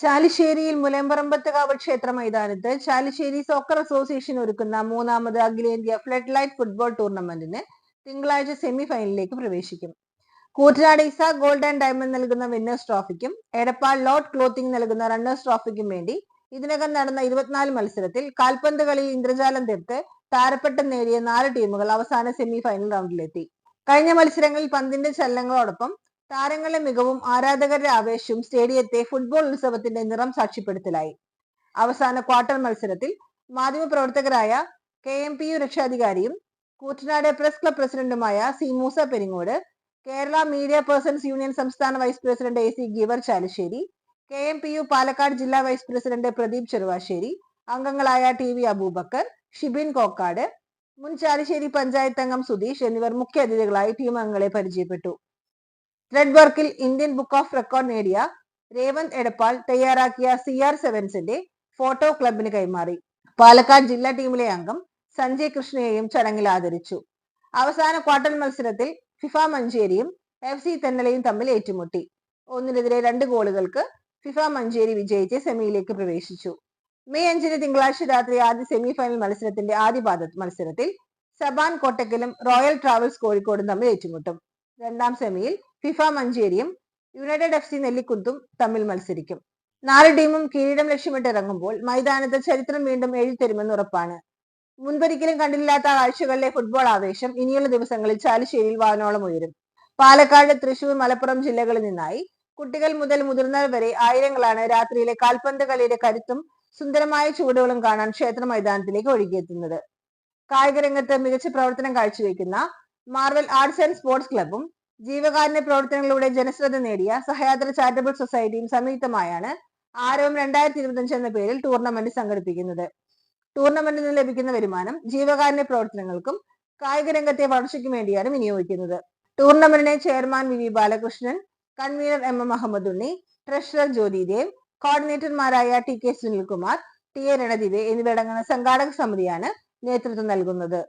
ചാലിശ്ശേരിയിൽ മുലയമ്പറമ്പത്തുകാവ് ക്ഷേത്ര മൈതാനത്ത് Chalissery soccer association ഒരുക്കുന്ന മൂന്നാമത് അഖിലേന്ത്യാ ഫ്ലഡ് ലൈറ്റ് ഫുട്ബോൾ ടൂർണമെന്റിന് തിങ്കളാഴ്ച സെമി ഫൈനലിലേക്ക് പ്രവേശിക്കും. Koottanad Isa gold and diamond നൽകുന്ന വിന്നേഴ്സ് ട്രോഫിക്കും എടപ്പാൾ ലോട്ട് ക്ലോത്തിംഗ് നൽകുന്ന റണ്ണേഴ്സ് ട്രോഫിക്കും വേണ്ടി ഇതിനകം നടന്ന 24 മത്സരത്തിൽ കാൽപന്ത് കളിയിൽ ഇന്ദ്രജാലം തീർത്ത് താരപ്പട്ടം നേടിയ 4 ടീമുകൾ അവസാന സെമി ഫൈനൽ റൗണ്ടിലെത്തി. കഴിഞ്ഞ മത്സരങ്ങളിൽ പന്തിന്റെ ചലനങ്ങളോടൊപ്പം താരങ്ങളുടെ മികവും ആരാധകരുടെ ആവേശവും സ്റ്റേഡിയത്തെ ഫുട്ബോൾ ഉത്സവത്തിന്റെ നിറം സാക്ഷ്യപ്പെടുത്തലായി. അവസാന ക്വാർട്ടർ മത്സരത്തിൽ മാധ്യമപ്രവർത്തകരായ KMPU രക്ഷാധികാരിയും കൂറ്റനാട് പ്രസ് ക്ലബ് പ്രസിഡന്റുമായ C Moosa Peringode, Kerala media persons union സംസ്ഥാന vice president AC Geevar Chalissery, KMPU Palakkad ജില്ലാ വൈസ് പ്രസിഡന്റ് പ്രദീപ് ചെറുവാശ്ശേരി, അംഗങ്ങളായ TV അബൂബക്കർ, ഷിബിൻ കോക്കാട്, മുൻ ചാലിശ്ശേരി പഞ്ചായത്ത് അംഗം സുധീഷ് എന്നിവർ മുഖ്യ അതിഥികളായി ടീം അംഗങ്ങളെ പരിചയപ്പെട്ടു. ത്രെഡ് വർക്കിൽ ഇന്ത്യൻ ബുക്ക് ഓഫ് റെക്കോർഡ് നേടിയ രേവന്ത് എടപ്പാൾ തയ്യാറാക്കിയ CR7ന്റെ ഫോട്ടോ ക്ലബിന് കൈമാറി. പാലക്കാട് ജില്ലാ ടീമിലെ അംഗം സഞ്ജയ് കൃഷ്ണയെയും ചടങ്ങിൽ ആദരിച്ചു. അവസാന ക്വാർട്ടർ മത്സരത്തിൽ ഫിഫ മഞ്ചേരിയും FC തെന്നലയും തമ്മിൽ ഏറ്റുമുട്ടി. 1-2 ഗോളുകൾക്ക് ഫിഫ മഞ്ചേരി വിജയിച്ച് സെമിയിലേക്ക് പ്രവേശിച്ചു. മെയ് 5 തിങ്കളാഴ്ച രാത്രി ആദ്യ സെമി ഫൈനൽ മത്സരത്തിന്റെ ആദ്യ മത്സരത്തിൽ സബാൻ കോട്ടക്കലും റോയൽ ട്രാവൽസ് കോഴിക്കോടും തമ്മിൽ ഏറ്റുമുട്ടും. രണ്ടാം സെമിയിൽ ഫിഫ മഞ്ചേരിയും യുണൈറ്റഡ് FC നെല്ലിക്കുത്തും തമ്മിൽ മത്സരിക്കും. 4 ടീമും കിരീടം ലക്ഷ്യമിട്ട് ഇറങ്ങുമ്പോൾ മൈതാനത്ത് ചരിത്രം വീണ്ടും എഴുതിത്തരുമെന്ന് ഉറപ്പാണ്. മുൻപൊരിക്കലും കണ്ടില്ലാത്ത കാഴ്ചകളിലെ ഫുട്ബോൾ ആവേശം ഇനിയുള്ള ദിവസങ്ങളിൽ ചാലിശ്ശേരിയിൽ വാനോളം ഉയരും. പാലക്കാട്, തൃശൂർ, മലപ്പുറം ജില്ലകളിൽ നിന്നായി കുട്ടികൾ മുതൽ മുതിർന്നവർ വരെ ആയിരങ്ങളാണ് രാത്രിയിലെ കാൽപന്ത് കളിയുടെ കരുത്തും സുന്ദരമായ ചുവടുകളും കാണാൻ ക്ഷേത്ര മൈതാനത്തിലേക്ക് ഒഴുകിയെത്തുന്നത്. കായിക രംഗത്ത് മികച്ച പ്രവർത്തനം കാഴ്ചവെക്കുന്ന മാർവൽ ആർട്സ് ആൻഡ് സ്പോർട്സ് ക്ലബും ജീവകാരുണ്യ പ്രവർത്തനങ്ങളിലൂടെ ജനശ്രദ്ധ നേടിയ സഹയാത്ര ചാരിറ്റബിൾ സൊസൈറ്റിയും സംയുക്തമായാണ് ആരവം 2025 എന്ന പേരിൽ ടൂർണമെന്റ് സംഘടിപ്പിക്കുന്നത്. ടൂർണമെന്റിൽ നിന്ന് ലഭിക്കുന്ന വരുമാനം ജീവകാരുണ്യ പ്രവർത്തനങ്ങൾക്കും കായിക രംഗത്തെ വളർച്ചയ്ക്കും വേണ്ടിയാണ് വിനിയോഗിക്കുന്നത്. ടൂർണമെന്റിനെ chairman VV Balakrishnan, convener MM Muhammad Unni, treasurer Jyothidev, കോർഡിനേറ്റർമാരായ TK സുനിൽകുമാർ, TA രണദിവെ എന്നിവരടങ്ങുന്ന സംഘാടക സമിതിയാണ് നേതൃത്വം നൽകുന്നത്.